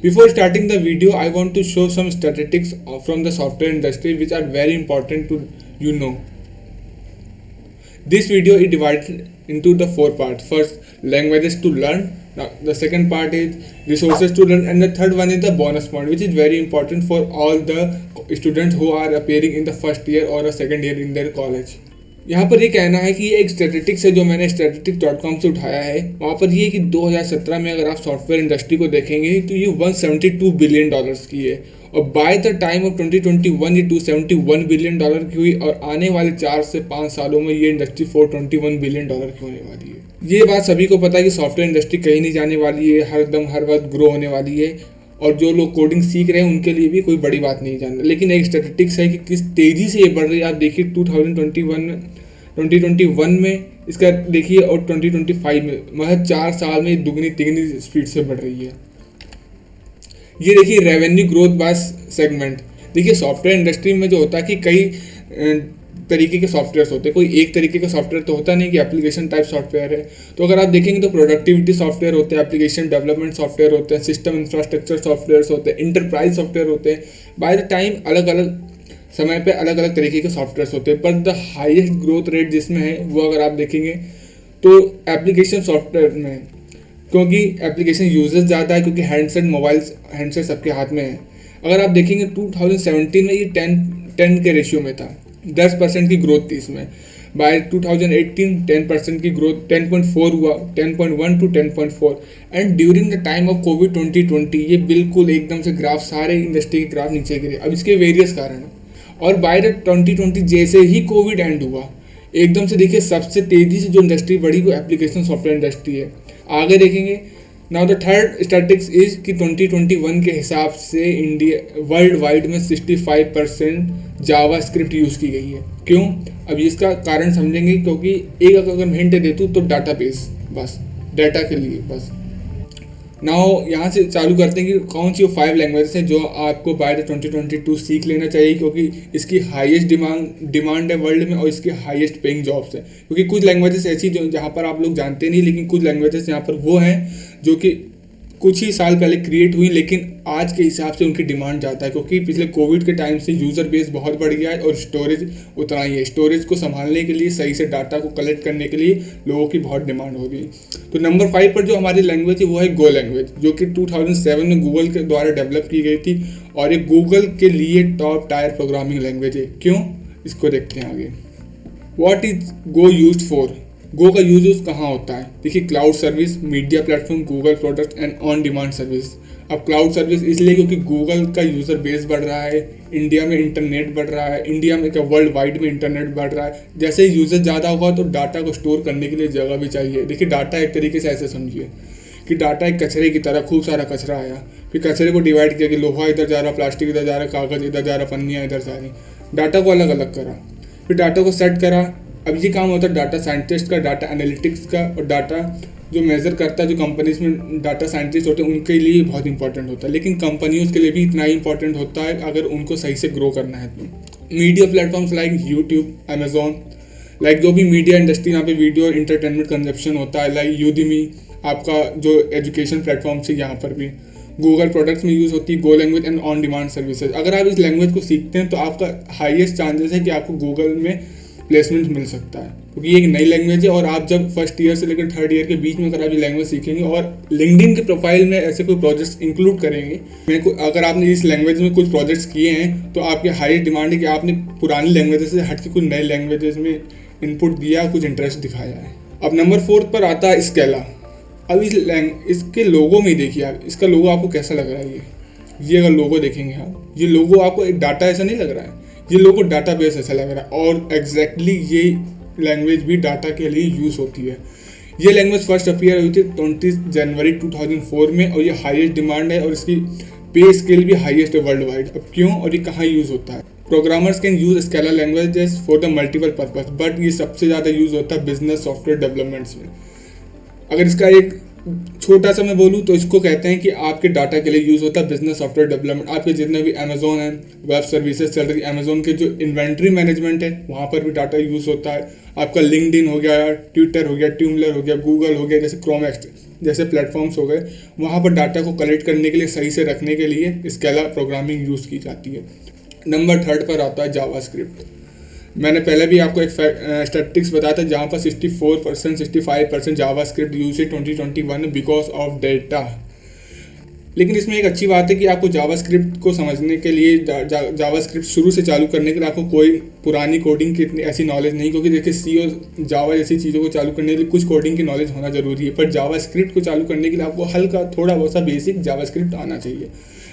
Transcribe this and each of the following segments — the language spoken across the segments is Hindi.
Before starting the video, I want to show some statistics from the software industry which are very important to you know. This video is divided into the four parts. First, languages to learn. Now, the second part is resources to learn, and the third one is the bonus point, which is very important for all the students who are appearing in the first year or a second year in their college. यहाँ पर ये कहना है कि ये एक स्टैटिस्टिक्स है जो मैंने statistics.com से उठाया है। वहाँ पर ये कि 2017 में अगर आप सॉफ्टवेयर इंडस्ट्री को देखेंगे तो ये $172 बिलियन की है, और बाय द टाइम ऑफ 2021 ये $271 बिलियन की हुई, और आने वाले 4 से 5 सालों में ये इंडस्ट्री $421 बिलियन की होने वाली है। ये बात सभी को पता है कि सॉफ्टवेयर इंडस्ट्री कहीं नहीं जाने वाली है, हर वक्त ग्रो होने वाली है, और जो लोग कोडिंग सीख रहे हैं उनके लिए भी कोई बड़ी बात नहीं जानना। लेकिन एक स्टैटिस्टिक्स है कि किस तेज़ी से ये बढ़ रही है। आप देखिए 2021 में इसका देखिए, और 2025 में महज 4 साल में दुगनी तिगनी स्पीड से बढ़ रही है। ये देखिए रेवेन्यू ग्रोथ बाय सेगमेंट। देखिए सॉफ्टवेयर इंडस्ट्री में जो होता है कि कई तरीके के सॉफ्टवेयर होते हैं, कोई एक तरीके का सॉफ्टवेयर तो होता नहीं कि एप्लीकेशन टाइप सॉफ्टवेयर है। तो अगर आप देखेंगे तो प्रोडक्टिविटी सॉफ्टवेयर होते हैं, एप्लीकेशन डेवलपमेंट सॉफ्टवेयर होते हैं, सिस्टम इंफ्रास्ट्रक्चर सॉफ्टवेयर होते हैं, इंटरप्राइज सॉफ्टवेयर होते हैं। बाय द टाइम अलग अलग समय पे अलग अलग तरीके के सॉफ्टवेयर होते हैं, पर द हाईएस्ट ग्रोथ रेट जिसमें है वो अगर आप देखेंगे तो एप्लीकेशन सॉफ्टवेयर में है, क्योंकि एप्लीकेशन यूजर्स ज़्यादा है, क्योंकि हैंडसेट सबके हाथ में है। अगर आप देखेंगे 2017 में ये 10 के रेशियो में था, 10% की ग्रोथ थी इसमें। बाय 2018 10% की ग्रोथ 10.4 हुआ, 10.1 to 10.4, and during the time of Covid 2020 ये बिल्कुल एकदम से ग्राफ, सारे इंडस्ट्री के ग्राफ नीचे गिरे। अब इसके वेरियस कारण हैं, और बाय द 2020 जैसे ही कोविड एंड हुआ एकदम से देखिए सबसे तेज़ी से जो इंडस्ट्री बढ़ी वो एप्लीकेशन सॉफ्टवेयर इंडस्ट्री है। आगे देखेंगे। Now the third statistics is कि 2021 के हिसाब से इंडिया वर्ल्ड वाइड में 65% जावा स्क्रिप्ट यूज़ की गई है। क्यों? अब इसका कारण समझेंगे, क्योंकि एक अगर मैं हिंट दे दूँ तो डाटाबेस, बस डाटा के लिए बस। नाउ यहाँ से चालू करते हैं कि कौन सी वो 5 लैंग्वेजेस हैं जो आपको बाय द 2022 सीख लेना चाहिए, क्योंकि इसकी हाईएस्ट डिमांड है वर्ल्ड में, और इसके हाईएस्ट पेइंग जॉब्स हैं। क्योंकि कुछ लैंग्वेजेस ऐसी जो जहाँ पर आप लोग जानते नहीं, लेकिन कुछ लैंग्वेजेस यहाँ पर वो हैं जो कि कुछ ही साल पहले क्रिएट हुई, लेकिन आज के हिसाब से उनकी डिमांड ज़्यादा है, क्योंकि पिछले कोविड के टाइम से यूज़र बेस बहुत बढ़ गया है और स्टोरेज उतना ही है। स्टोरेज को संभालने के लिए, सही से डाटा को कलेक्ट करने के लिए लोगों की बहुत डिमांड हो गई। तो नंबर 5 पर जो हमारी लैंग्वेज है वो है गो लैंग्वेज, जो कि 2007 में गूगल के द्वारा डेवलप की गई थी, और ये गूगल के लिए टॉप टायर प्रोग्रामिंग लैंग्वेज है। क्यों? इसको देखते हैं आगे। What is Go use for? Go का यूज कहाँ होता है? देखिए cloud service, media platform, Google product and on demand service. अब क्लाउड सर्विस इसलिए क्योंकि गूगल का यूज़र बेस बढ़ रहा है, इंडिया में इंटरनेट बढ़ रहा है, इंडिया में क्या वर्ल्ड वाइड में इंटरनेट बढ़ रहा है। जैसे ही यूज़र ज़्यादा होगा तो डाटा को स्टोर करने के लिए जगह भी चाहिए। देखिए डाटा एक तरीके से ऐसे समझिए कि डाटा एक कचरे की तरह, खूब सारा कचरा आया, फिर कचरे को डिवाइड किया कि लोहा इधर जा रहा, प्लास्टिक इधर जा रहा, कागज़ इधर जा रहा, पन्नियाँ इधर जा रही। डाटा को अलग अलग करा, फिर डाटा को सेट करा। अब ये काम होता है डाटा साइंटिस्ट का, डाटा एनालिटिक्स का, और डाटा जो मेज़र करता है, जो कंपनीज में डाटा साइंटिस्ट होते हैं उनके लिए बहुत इंपॉर्टेंट होता है, लेकिन कंपनियों के लिए भी इतना ही इंपॉर्टेंट होता है अगर उनको सही से ग्रो करना है तो। Media platforms like YouTube, Amazon, like जो भी मीडिया इंडस्ट्री यहाँ पे वीडियो और इंटरटेनमेंट कंजप्शन होता है, लाइक यूडेमी, आपका जो एजुकेशन प्लेटफॉर्म्स है, यहाँ पर भी गूगल प्रोडक्ट्स में यूज़ होती है Go language and on demand services. अगर आप इस लैंग्वेज को सीखते हैं तो आपका हाईएस्ट चांसेस है कि आपको गूगल में प्लेसमेंट मिल सकता है, क्योंकि ये एक नई लैंग्वेज है। और आप जब फर्स्ट ईयर से लेकर थर्ड ईयर के बीच में अगर आप ये लैंग्वेज सीखेंगे और लिंक्डइन के प्रोफाइल में ऐसे कोई प्रोजेक्ट्स इंक्लूड करेंगे, अगर आपने इस लैंग्वेज में कुछ प्रोजेक्ट्स किए हैं तो आपके हाईएस्ट डिमांड है कि आपने पुरानी लैंग्वेजेस से हट के कुछ नई लैंग्वेजेस में इनपुट दिया, कुछ इंटरेस्ट दिखाया है। अब नंबर 4 पर आता है स्केला। अब इसके लोगो में देखिए आप, इसका लोगो आपको कैसा लग रहा है? ये अगर लोगो देखेंगे आप, ये लोगो आपको एक डाटा ऐसा नहीं लग रहा है, ये लोगो डाटाबेस ऐसा लग रहा है, और एग्जैक्टली ये लैंग्वेज भी डाटा के लिए यूज़ होती है। ये लैंग्वेज फर्स्ट अपीयर हुई थी 20 जनवरी 2004 में, और ये हाईएस्ट डिमांड है और इसकी पे स्केल भी हाईएस्ट है वर्ल्ड वाइड। अब क्यों और ये कहाँ यूज़ होता है? Programmers can use Scala languages for the multiple purpose, but ये सबसे ज़्यादा यूज़ होता है बिजनेस सॉफ्टवेयर डेवलपमेंट्स में। अगर इसका एक छोटा सा मैं बोलूँ तो इसको कहते हैं कि आपके डाटा के लिए यूज़ होता है बिजनेस सॉफ्टवेयर डेवलपमेंट। आपके जितने भी अमेजोन हैं, वेब सर्विसेज चल रही, अमेजोन के जो इन्वेंट्री मैनेजमेंट है वहाँ पर भी डाटा यूज़ होता है। आपका लिंक्डइन हो गया, ट्विटर हो गया, ट्यूमलर हो गया, गूगल हो गया, जैसे क्रोम जैसे प्लेटफॉर्म्स हो गए, वहाँ पर डाटा को कलेक्ट करने के लिए, सही से रखने के लिए स्केला प्रोग्रामिंग यूज़ की जाती है। नंबर 3 पर आता है जावास्क्रिप्ट। मैंने पहले भी आपको एक स्टैटिस्टिक्स बताया था, जहाँ पर 64% 65% जावास्क्रिप्ट यूज है 2021 बिकॉज ऑफ डेटा। लेकिन इसमें एक अच्छी बात है कि आपको जावास्क्रिप्ट को समझने के लिए, जावास्क्रिप्ट शुरू से चालू करने के लिए आपको कोई पुरानी कोडिंग की इतनी ऐसी नॉलेज नहीं, क्योंकि देखिए सी और जावा जैसी चीज़ों को चालू करने के लिए कुछ कोडिंग की नॉलेज होना जरूरी है, पर जावास्क्रिप्ट को चालू करने के लिए आपको हल्का थोड़ा बहुत सा बेसिक जावास्क्रिप्ट आना चाहिए।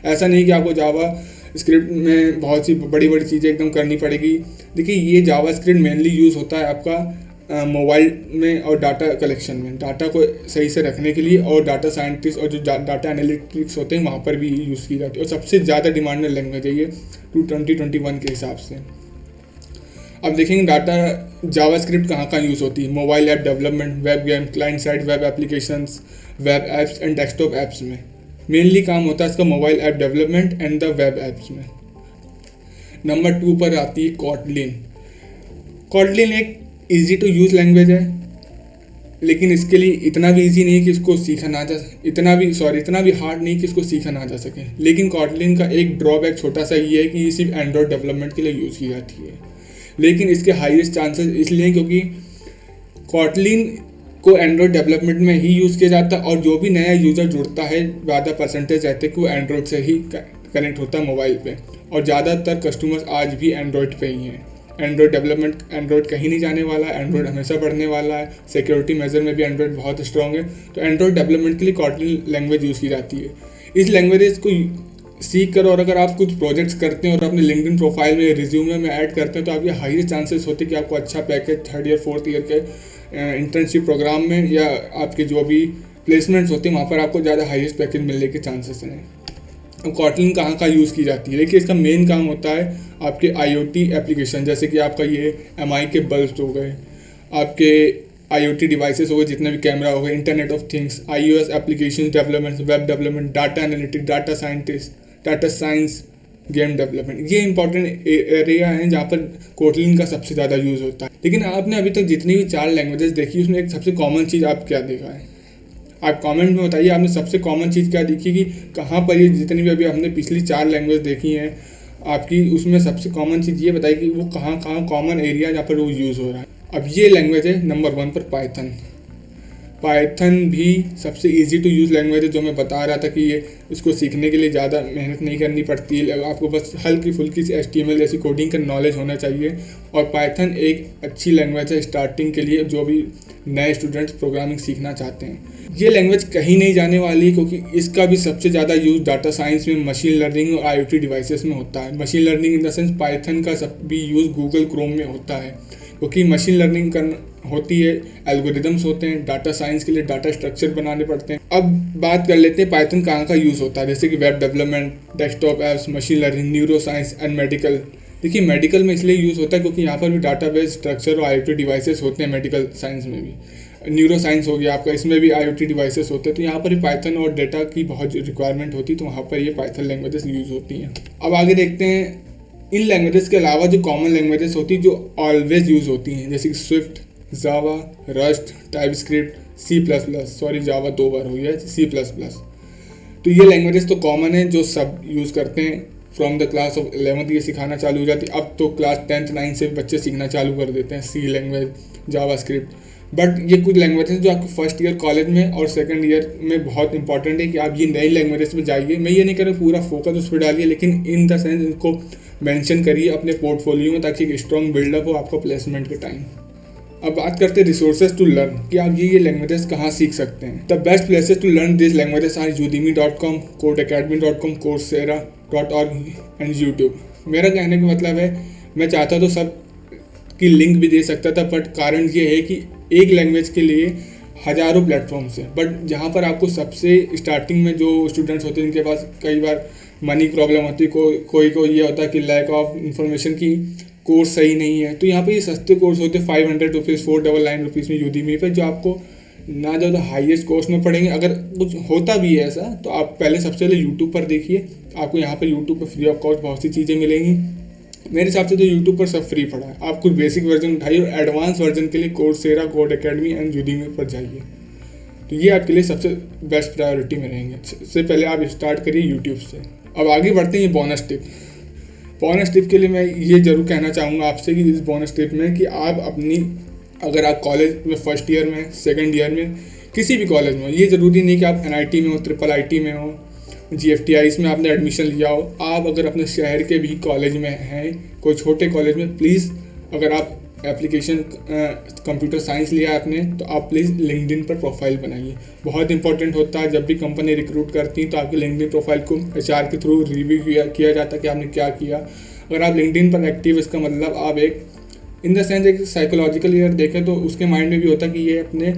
ऐसा नहीं कि आपको जावा स्क्रिप्ट में बहुत सी बड़ी बड़ी चीज़ें एकदम करनी पड़ेगी। देखिए ये जावास्क्रिप्ट मेनली यूज़ होता है आपका मोबाइल में और डाटा कलेक्शन में, डाटा को सही से रखने के लिए, और डाटा साइंटिस्ट और जो डाटा एनालिटिक्स होते हैं वहाँ पर भी यूज़ की जाती है, और सबसे ज़्यादा डिमांडेड लैंग्वेज है ये 2021 के हिसाब से। अब देखेंगे डाटा जावास्क्रिप्ट कहाँ कहाँ यूज़ होती है। Mobile app development, web game, client side web applications, web apps and desktop apps में मेनली काम होता है इसका mobile app development and the web apps में। नंबर 2 पर आती है कॉटलिन। कॉटलिन एक ईजी टू यूज़ लैंग्वेज है, लेकिन इसके लिए इतना भी ईजी नहीं कि इसको सीखा ना जा इतना भी हार्ड नहीं कि इसको सीखा ना जा सके। लेकिन कॉटलिन का एक ड्रॉबैक छोटा सा ये है कि ये सिर्फ एंड्रॉयड डेवलपमेंट के लिए यूज़ की जाती है, लेकिन इसके हाईएस्ट चांसेस इसलिए क्योंकि कॉटलिन को एंड्रॉयड डेवलपमेंट में ही यूज़ किया जाता है, और जो भी नया यूज़र जुड़ता है ज़्यादा परसेंटेज रहते हैं कि वो एंड्रॉयड से ही कनेक्ट होता है मोबाइल पे, और ज़्यादातर कस्टमर्स आज भी एंड्रॉयड पे ही हैं। एंड्रॉयड डेवलपमेंट, एंड्रॉयड कहीं नहीं जाने वाला है, एंड्रॉयड हमेशा बढ़ने वाला है, सिक्योरिटी मेजर में भी एंड्रॉयड बहुत स्ट्रॉन्ग है, तो एंड्रॉयड डेवलपमेंट के लिए कॉटलिन लैंग्वेज यूज़ की जाती है। इस लैंग्वेज को सीख कर और अगर आप कुछ प्रोजेक्ट्स करते हैं और अपने लिंक्डइन प्रोफाइल में, रिज्यूमे में ऐड करते हैं, तो आपके हाईएस्ट चांसेस होते हैं कि आपको अच्छा package 3rd year 4th year के इंटर्नशिप प्रोग्राम में या आपके जो भी प्लेसमेंट्स होते हैं वहाँ पर आपको ज़्यादा हाईएस्ट पैकेज मिलने के चांसेस हैं। अब कॉटलिन कहाँ का यूज़ की जाती है? देखिए इसका मेन काम होता है आपके IoT एप्लीकेशन, जैसे कि आपका ये MI के बल्ब हो गए, आपके IoT डिवाइसेस हो गए, जितने भी कैमरा हो गए, internet of things, iOS application development, web development, data analytics, data scientist, data science, game development, ये इंपॉर्टेंट एरिया हैं जहाँ पर कॉटलिन का सबसे ज़्यादा यूज़ होता है। लेकिन आपने अभी तक जितनी भी 4 लैंग्वेजेस देखी उसमें एक सबसे कॉमन चीज़ आप क्या देखा है? आप कमेंट में बताइए आपने सबसे कॉमन चीज़ क्या देखी, कि कहाँ पर ये जितनी भी अभी हमने पिछली 4 लैंग्वेज देखी हैं आपकी, उसमें सबसे कॉमन चीज़ ये बताइए कि वो कहाँ कहाँ कॉमन एरिया जहाँ पर वो यूज़ हो रहा है। अब ये लैंग्वेज है नंबर 1 पर पाइथन। पाइथन भी सबसे इजी टू यूज़ लैंग्वेज है, जो मैं बता रहा था कि ये इसको सीखने के लिए ज़्यादा मेहनत नहीं करनी पड़ती है, आपको बस हल्की फुल्की सी HTML जैसी कोडिंग का नॉलेज होना चाहिए। और पाइथन एक अच्छी लैंग्वेज है स्टार्टिंग के लिए, जो भी नए स्टूडेंट्स प्रोग्रामिंग सीखना चाहते हैं। ये लैंग्वेज कहीं नहीं जाने वाली, क्योंकि इसका भी सबसे ज़्यादा यूज़ डाटा साइंस में, मशीन लर्निंग और IoT डिवाइसेस में होता है। Machine learning in the sense Python का सब भी यूज़ गूगल क्रोम में होता है, क्योंकि मशीन लर्निंग होती है, एल्गोरिदम्स होते हैं, डाटा साइंस के लिए डाटा स्ट्रक्चर बनाने पड़ते हैं। अब बात कर लेते हैं पाइथन कहाँ का यूज़ होता है, जैसे कि web development, desktop apps, machine learning, neuro science and medical. देखिए मेडिकल में इसलिए यूज़ होता है क्योंकि यहाँ पर भी डाटाबेस स्ट्रक्चर और IoT डिवाइसेस होते हैं। मेडिकल साइंस में भी न्यूरो साइंस हो गया आपका, इसमें भी IoT डिवाइसेस होते हैं, तो यहाँ पर भी पाइथन और डेटा की बहुत रिक्वायरमेंट होती है, तो वहाँ पर ये पाइथन लैंग्वेजेस यूज़ होती हैं। अब आगे देखते हैं इन लैंग्वेजेस के अलावा जो कॉमन लैंग्वेजेस होती है जो ऑलवेज यूज़ होती हैं, जैसे कि स्विफ्ट, जावा, रस्ट, टाइपस्क्रिप्ट, C++, जावा 2 बार हो गया, C++। तो ये लैंग्वेजेस तो कॉमन है जो सब यूज़ करते हैं। From the class of 11th ये सिखाना चालू हो जाती है। अब तो क्लास 10th 9th से बच्चे सीखना चालू कर देते हैं C लैंग्वेज, जावास्क्रिप्ट। बट ये कुछ लैंग्वेज हैं जो आपको फर्स्ट ईयर कॉलेज में और सेकंड ईयर में बहुत इंपॉर्टेंट है कि आप ये नई लैंग्वेजेस में जाइए। मैं ये नहीं कह रहा पूरा फोकस उस पर डालिए, लेकिन इन द सेंस इनको मेंशन करिए अपने पोर्टफोलियो में, ताकि एक स्ट्रॉन्ग बिल्डअप हो आपको प्लेसमेंट के टाइम। अब बात करते हैं रिसोर्सेज टू लर्न, कि आप ये लैंग्वेजेस कहाँ सीख सकते हैं। The best places to learn this languages are udemy.com, codeacademy.com, coursera.org and YouTube. मेरा कहने का मतलब है मैं चाहता तो सब की लिंक भी दे सकता था, बट कारण ये है कि एक लैंग्वेज के लिए हज़ारों प्लेटफॉर्म्स हैं। बट जहाँ पर आपको सबसे स्टार्टिंग में जो स्टूडेंट्स होते हैं जिनके पास कई बार मनी प्रॉब्लम होती है, कोई को ये होता है कि लैक ऑफ इंफॉर्मेशन की कोर्स सही नहीं है, तो यहाँ पे ये सस्ते कोर्स होते हैं 500 रुपीज़ 499 रुपीज़ में यूडीमी पे, जो आपको ना ज़्यादा हाईएस्ट कोर्स में पढ़ेंगे। अगर कुछ होता भी है ऐसा तो आप पहले सबसे पहले यूट्यूब पर देखिए, आपको यहाँ पर यूट्यूब पर फ्री ऑफ कॉस्ट बहुत सी चीज़ें मिलेंगी। मेरे हिसाब से तो यूट्यूब पर सब फ्री पड़ा है, आप कुछ बेसिक वर्जन उठाइए और एडवांस वर्जन के लिए Coursera, code academy and Udemy पर जाइए। तो ये आपके लिए सबसे बेस्ट प्रायोरिटी में रहेंगे। सबसे पहले आप स्टार्ट करिए यूट्यूब से। अब आगे बढ़ते हैं बोनस टिप। बोनस टिप के लिए मैं ये ज़रूर कहना चाहूँगा आपसे कि इस बोनस टिप में कि आप अपनी, अगर आप कॉलेज में फर्स्ट ईयर में, सेकंड ईयर में, किसी भी कॉलेज में हो, ये ज़रूरी नहीं कि आप NIT में हो, IIIT में हो, GFTIs में आपने एडमिशन लिया हो, आप अगर अपने शहर के भी कॉलेज में हैं, कोई छोटे कॉलेज में, प्लीज़ अगर आप एप्लीकेशन कंप्यूटर साइंस लिया है आपने, तो आप प्लीज़ लिंक्डइन पर प्रोफाइल बनाइए। बहुत इंपॉर्टेंट होता है, जब भी कंपनी रिक्रूट करती है तो आपके लिंक्डइन प्रोफाइल को HR के थ्रू रिव्यू किया जाता है कि आपने क्या किया। अगर आप लिंक्डइन पर एक्टिव, इसका मतलब आप एक इन द सेंस एक साइकोलॉजिकल ईयर देखें तो उसके माइंड में भी होता है कि ये अपने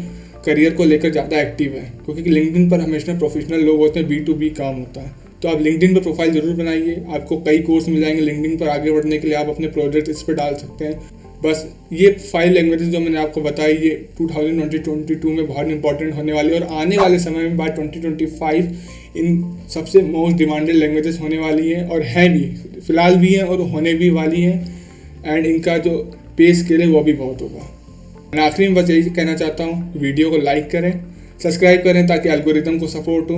करियर को लेकर ज़्यादा एक्टिव है, क्योंकि लिंक्डइन पर हमेशा प्रोफेशनल लोग होते हैं, B2B काम होता है। तो आप लिंक्डइन पर प्रोफाइल ज़रूर बनाइए। आपको कई कोर्स मिल जाएंगे लिंक्डइन पर आगे बढ़ने के लिए, आप अपने प्रोजेक्ट इस पर डाल सकते हैं। बस ये 5 लैंग्वेजेस जो मैंने आपको बताई, ये 2022 में बहुत इंपॉर्टेंट होने वाली है, और आने वाले समय में बाय 2025 इन सबसे मोस्ट डिमांडेड लैंग्वेजेस होने वाली हैं, और हैं भी, फिलहाल भी हैं और होने भी वाली हैं। एंड इनका जो पे स्केल है वो भी बहुत होगा। मैं आखिरी में बस यही कहना चाहता हूँ, वीडियो को लाइक करें, सब्सक्राइब करें ताकि एल्गोरिदम को सपोर्ट हो।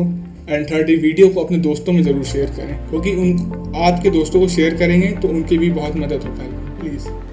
एंड थर्ड, वीडियो को अपने दोस्तों में ज़रूर शेयर करें, क्योंकि आपके दोस्तों को शेयर करेंगे तो उनकी भी बहुत मदद हो पाएगी। प्लीज़।